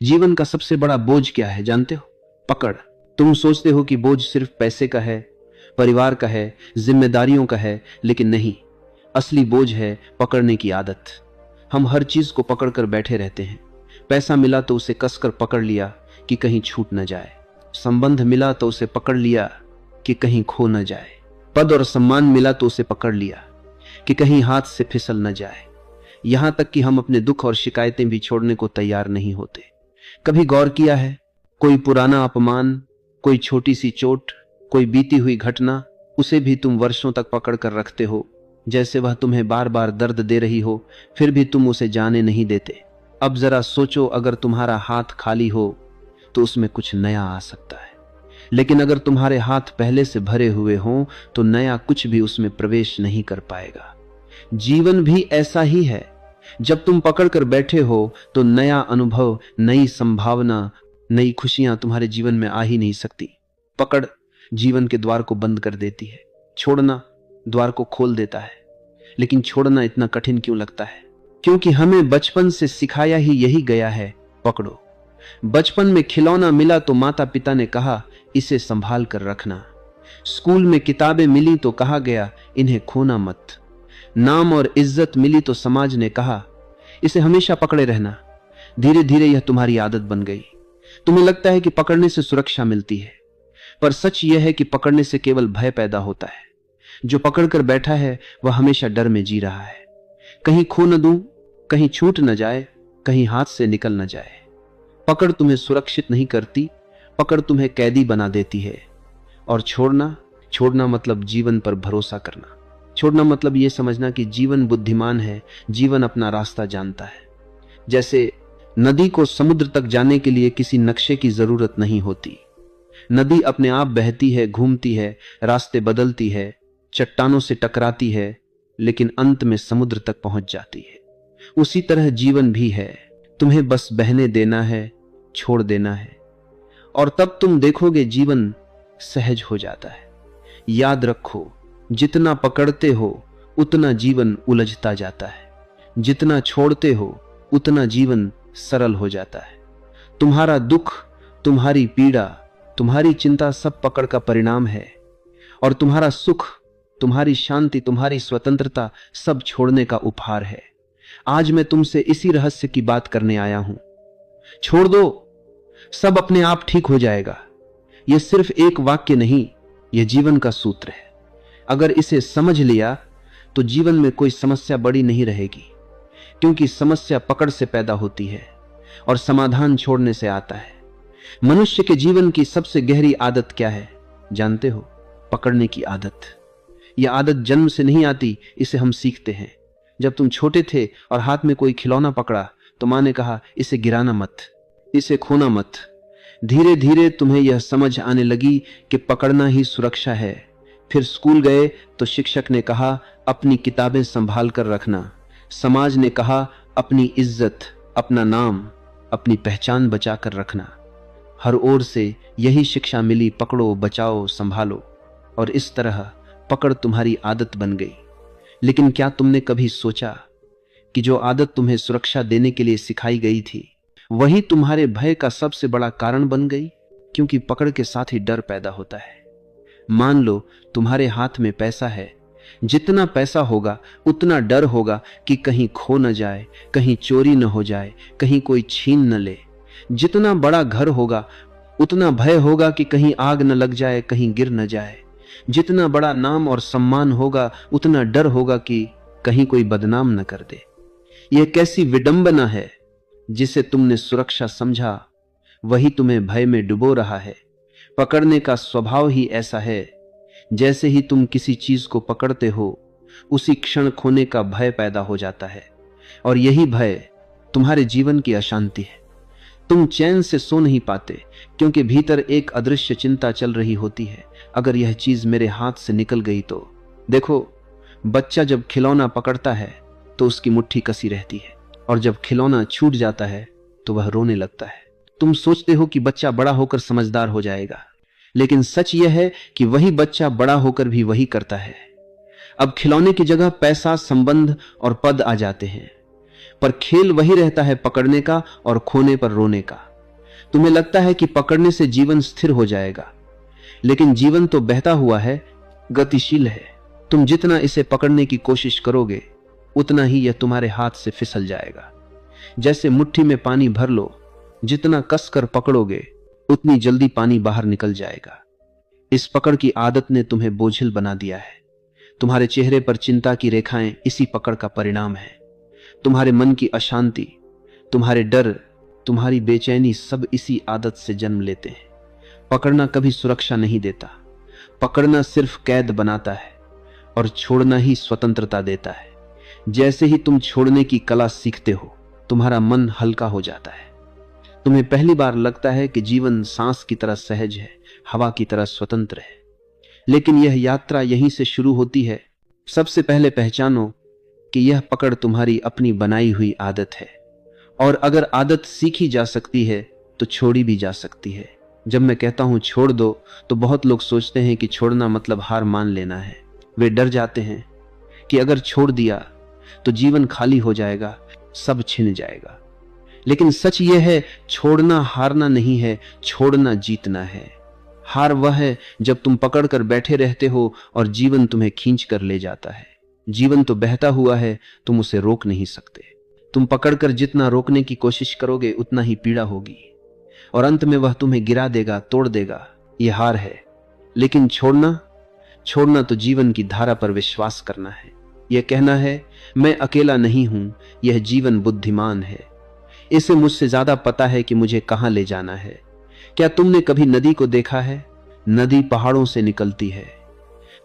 जीवन का सबसे बड़ा बोझ क्या है जानते हो? पकड़। तुम सोचते हो कि बोझ सिर्फ पैसे का है, परिवार का है, जिम्मेदारियों का है, लेकिन नहीं। असली बोझ है पकड़ने की आदत। हम हर चीज को पकड़कर बैठे रहते हैं। पैसा मिला तो उसे कसकर पकड़ लिया कि कहीं छूट न जाए। संबंध मिला तो उसे पकड़ लिया कि कहीं खो न जाए। पद और सम्मान मिला तो उसे पकड़ लिया कि कहीं हाथ से फिसल न जाए। यहां तक कि हम अपने दुख और शिकायतें भी छोड़ने को तैयार नहीं होते। कभी गौर किया है, कोई पुराना अपमान, कोई छोटी सी चोट, कोई बीती हुई घटना, उसे भी तुम वर्षों तक पकड़ कर रखते हो, जैसे वह तुम्हें बार बार दर्द दे रही हो, फिर भी तुम उसे जाने नहीं देते। अब जरा सोचो, अगर तुम्हारा हाथ खाली हो तो उसमें कुछ नया आ सकता है, लेकिन अगर तुम्हारे हाथ पहले से भरे हुए हों तो नया कुछ भी उसमें प्रवेश नहीं कर पाएगा। जीवन भी ऐसा ही है। जब तुम पकड़ कर बैठे हो तो नया अनुभव, नई संभावना, नई खुशियां तुम्हारे जीवन में आ ही नहीं सकती। पकड़ जीवन के द्वार को बंद कर देती है, छोड़ना द्वार को खोल देता है। लेकिन छोड़ना इतना कठिन क्यों लगता है? क्योंकि हमें बचपन से सिखाया ही यही गया है, पकड़ो। बचपन में खिलौना मिला तो माता पिता ने कहा, इसे संभाल कर रखना। स्कूल में किताबें मिली तो कहा गया, इन्हें खोना मत। नाम और इज्जत मिली तो समाज ने कहा, इसे हमेशा पकड़े रहना। धीरे धीरे यह तुम्हारी आदत बन गई। तुम्हें लगता है कि पकड़ने से सुरक्षा मिलती है, पर सच यह है कि पकड़ने से केवल भय पैदा होता है। जो पकड़कर बैठा है वह हमेशा डर में जी रहा है, कहीं खो न दूं, कहीं छूट न जाए, कहीं हाथ से निकल न जाए। पकड़ तुम्हें सुरक्षित नहीं करती, पकड़ तुम्हें कैदी बना देती है। और छोड़ना मतलब जीवन पर भरोसा करना। छोड़ना मतलब यह समझना कि जीवन बुद्धिमान है, जीवन अपना रास्ता जानता है। जैसे नदी को समुद्र तक जाने के लिए किसी नक्शे की जरूरत नहीं होती। नदी अपने आप बहती है, घूमती है, रास्ते बदलती है, चट्टानों से टकराती है, लेकिन अंत में समुद्र तक पहुंच जाती है। उसी तरह जीवन भी है, तुम्हें बस बहने देना है, छोड़ देना है, और तब तुम देखोगे जीवन सहज हो जाता है। याद रखो, जितना पकड़ते हो उतना जीवन उलझता जाता है, जितना छोड़ते हो उतना जीवन सरल हो जाता है। तुम्हारा दुख, तुम्हारी पीड़ा, तुम्हारी चिंता सब पकड़ का परिणाम है, और तुम्हारा सुख, तुम्हारी शांति, तुम्हारी स्वतंत्रता सब छोड़ने का उपहार है। आज मैं तुमसे इसी रहस्य की बात करने आया हूं। छोड़ दो, सब अपने आप ठीक हो जाएगा। यह सिर्फ एक वाक्य नहीं, यह जीवन का सूत्र है। अगर इसे समझ लिया तो जीवन में कोई समस्या बड़ी नहीं रहेगी, क्योंकि समस्या पकड़ से पैदा होती है और समाधान छोड़ने से आता है। मनुष्य के जीवन की सबसे गहरी आदत क्या है जानते हो? पकड़ने की आदत। यह आदत जन्म से नहीं आती, इसे हम सीखते हैं। जब तुम छोटे थे और हाथ में कोई खिलौना पकड़ा तो मां ने कहा, इसे गिराना मत, इसे खोना मत। धीरे धीरे तुम्हें यह समझ आने लगी कि पकड़ना ही सुरक्षा है। फिर स्कूल गए तो शिक्षक ने कहा, अपनी किताबें संभाल कर रखना। समाज ने कहा, अपनी इज्जत, अपना नाम, अपनी पहचान बचा कर रखना। हर ओर से यही शिक्षा मिली, पकड़ो, बचाओ, संभालो। और इस तरह पकड़ तुम्हारी आदत बन गई। लेकिन क्या तुमने कभी सोचा कि जो आदत तुम्हें सुरक्षा देने के लिए सिखाई गई थी, वही तुम्हारे भय का सबसे बड़ा कारण बन गई? क्योंकि पकड़ के साथ ही डर पैदा होता है। मान लो तुम्हारे हाथ में पैसा है, जितना पैसा होगा उतना डर होगा कि कहीं खो न जाए, कहीं चोरी न हो जाए, कहीं कोई छीन न ले। जितना बड़ा घर होगा उतना भय होगा कि कहीं आग न लग जाए, कहीं गिर न जाए। जितना बड़ा नाम और सम्मान होगा उतना डर होगा कि कहीं कोई बदनाम न कर दे। यह कैसी विडंबना है! जिसे तुमने सुरक्षा समझा वही तुम्हें भय में डुबो रहा है। पकड़ने का स्वभाव ही ऐसा है, जैसे ही तुम किसी चीज को पकड़ते हो उसी क्षण खोने का भय पैदा हो जाता है, और यही भय तुम्हारे जीवन की अशांति है। तुम चैन से सो नहीं पाते क्योंकि भीतर एक अदृश्य चिंता चल रही होती है, अगर यह चीज मेरे हाथ से निकल गई तो। देखो, बच्चा जब खिलौना पकड़ता है तो उसकी मुट्ठी कसी रहती है, और जब खिलौना छूट जाता है तो वह रोने लगता है। तुम सोचते हो कि बच्चा बड़ा होकर समझदार हो जाएगा, लेकिन सच यह है कि वही बच्चा बड़ा होकर भी वही करता है। अब खिलौने की जगह पैसा, संबंध और पद आ जाते हैं, पर खेल वही रहता है, पकड़ने का और खोने पर रोने का। तुम्हें लगता है कि पकड़ने से जीवन स्थिर हो जाएगा, लेकिन जीवन तो बहता हुआ है, गतिशील है। तुम जितना इसे पकड़ने की कोशिश करोगे उतना ही यह तुम्हारे हाथ से फिसल जाएगा। जैसे मुट्ठी में पानी भर लो, जितना कसकर पकड़ोगे उतनी जल्दी पानी बाहर निकल जाएगा। इस पकड़ की आदत ने तुम्हें बोझिल बना दिया है। तुम्हारे चेहरे पर चिंता की रेखाएं इसी पकड़ का परिणाम है। तुम्हारे मन की अशांति, तुम्हारे डर, तुम्हारी बेचैनी सब इसी आदत से जन्म लेते हैं। पकड़ना कभी सुरक्षा नहीं देता, पकड़ना सिर्फ कैद बनाता है और छोड़ना ही स्वतंत्रता देता है। जैसे ही तुम छोड़ने की कला सीखते हो, तुम्हारा मन हल्का हो जाता है। तुम्हें पहली बार लगता है कि जीवन सांस की तरह सहज है, हवा की तरह स्वतंत्र है। लेकिन यह यात्रा यहीं से शुरू होती है। सबसे पहले पहचानो कि यह पकड़ तुम्हारी अपनी बनाई हुई आदत है, और अगर आदत सीखी जा सकती है तो छोड़ी भी जा सकती है। जब मैं कहता हूं छोड़ दो, तो बहुत लोग सोचते हैं कि छोड़ना मतलब हार मान लेना है। वे डर जाते हैं कि अगर छोड़ दिया तो जीवन खाली हो जाएगा, सब छिन जाएगा। लेकिन सच यह है, छोड़ना हारना नहीं है, छोड़ना जीतना है। हार वह है जब तुम पकड़ कर बैठे रहते हो और जीवन तुम्हें खींच कर ले जाता है। जीवन तो बहता हुआ है, तुम उसे रोक नहीं सकते। तुम पकड़कर जितना रोकने की कोशिश करोगे उतना ही पीड़ा होगी, और अंत में वह तुम्हें गिरा देगा, तोड़ देगा। यह हार है। लेकिन छोड़ना तो जीवन की धारा पर विश्वास करना है। यह कहना है, मैं अकेला नहीं हूं, यह जीवन बुद्धिमान है, इसे मुझसे ज्यादा पता है कि मुझे कहां ले जाना है। क्या तुमने कभी नदी को देखा है? नदी पहाड़ों से निकलती है,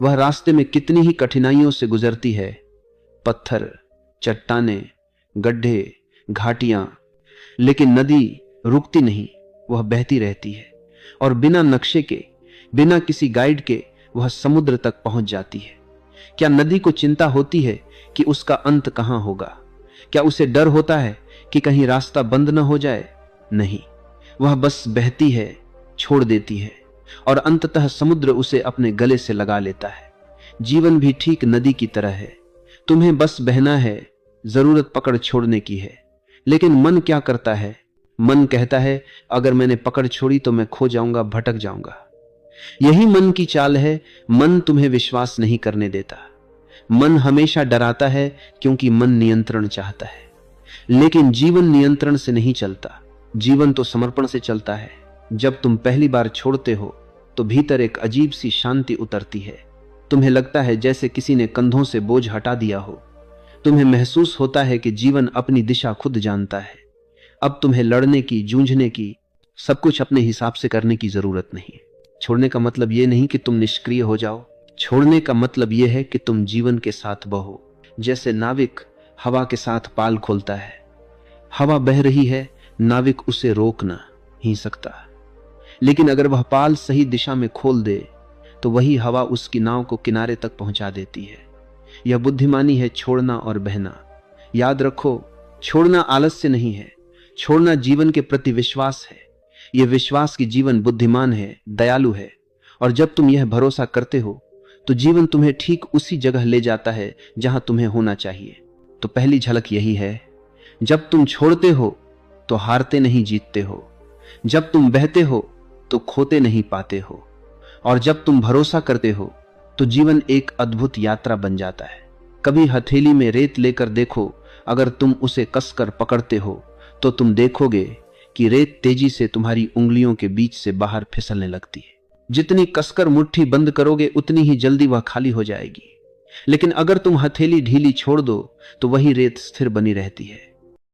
वह रास्ते में कितनी ही कठिनाइयों से गुजरती है, पत्थर, चट्टाने, गड्ढे, घाटियां, लेकिन नदी रुकती नहीं, वह बहती रहती है, और बिना नक्शे के, बिना किसी गाइड के वह समुद्र तक पहुंच जाती है। क्या नदी को चिंता होती है कि उसका अंत कहां होगा? क्या उसे डर होता है कि कहीं रास्ता बंद न हो जाए? नहीं, वह बस बहती है, छोड़ देती है, और अंततः समुद्र उसे अपने गले से लगा लेता है। जीवन भी ठीक नदी की तरह है, तुम्हें बस बहना है, जरूरत पकड़ छोड़ने की है। लेकिन मन क्या करता है? मन कहता है, अगर मैंने पकड़ छोड़ी तो मैं खो जाऊंगा, भटक जाऊंगा। यही मन की चाल है। मन तुम्हें विश्वास नहीं करने देता। मन हमेशा डराता है क्योंकि मन नियंत्रण चाहता है। लेकिन जीवन नियंत्रण से नहीं चलता, जीवन तो समर्पण से चलता है। जब तुम पहली बार छोड़ते हो तो भीतर एक अजीब सी शांति उतरती है। तुम्हें लगता है जैसे किसी ने कंधों से बोझ हटा दिया हो। तुम्हें महसूस होता है कि जीवन अपनी दिशा खुद जानता है। अब तुम्हें लड़ने की, जूझने की, सब कुछ अपने हिसाब से करने की जरूरत नहीं। छोड़ने का मतलब यह नहीं कि तुम निष्क्रिय हो जाओ। छोड़ने का मतलब यह है कि तुम जीवन के साथ बहो। जैसे नाविक हवा के साथ पाल खोलता है। हवा बह रही है, नाविक उसे रोक ना ही सकता, लेकिन अगर वह पाल सही दिशा में खोल दे तो वही हवा उसकी नाव को किनारे तक पहुंचा देती है। यह बुद्धिमानी है, छोड़ना और बहना। याद रखो, छोड़ना आलस्य नहीं है, छोड़ना जीवन के प्रति विश्वास है। यह विश्वास कि जीवन बुद्धिमान है, दयालु है, और जब तुम यह भरोसा करते हो तो जीवन तुम्हें ठीक उसी जगह ले जाता है जहां तुम्हें होना चाहिए। तो पहली झलक यही है, जब तुम छोड़ते हो तो हारते नहीं, जीतते हो। जब तुम बहते हो तो खोते नहीं, पाते हो। और जब तुम भरोसा करते हो तो जीवन एक अद्भुत यात्रा बन जाता है। कभी हथेली में रेत लेकर देखो, अगर तुम उसे कसकर पकड़ते हो तो तुम देखोगे कि रेत तेजी से तुम्हारी उंगलियों के बीच से बाहर फिसलने लगती है। जितनी कसकर मुट्ठी बंद करोगे उतनी ही जल्दी वह खाली हो जाएगी। लेकिन अगर तुम हथेली ढीली छोड़ दो तो वही रेत स्थिर बनी रहती है।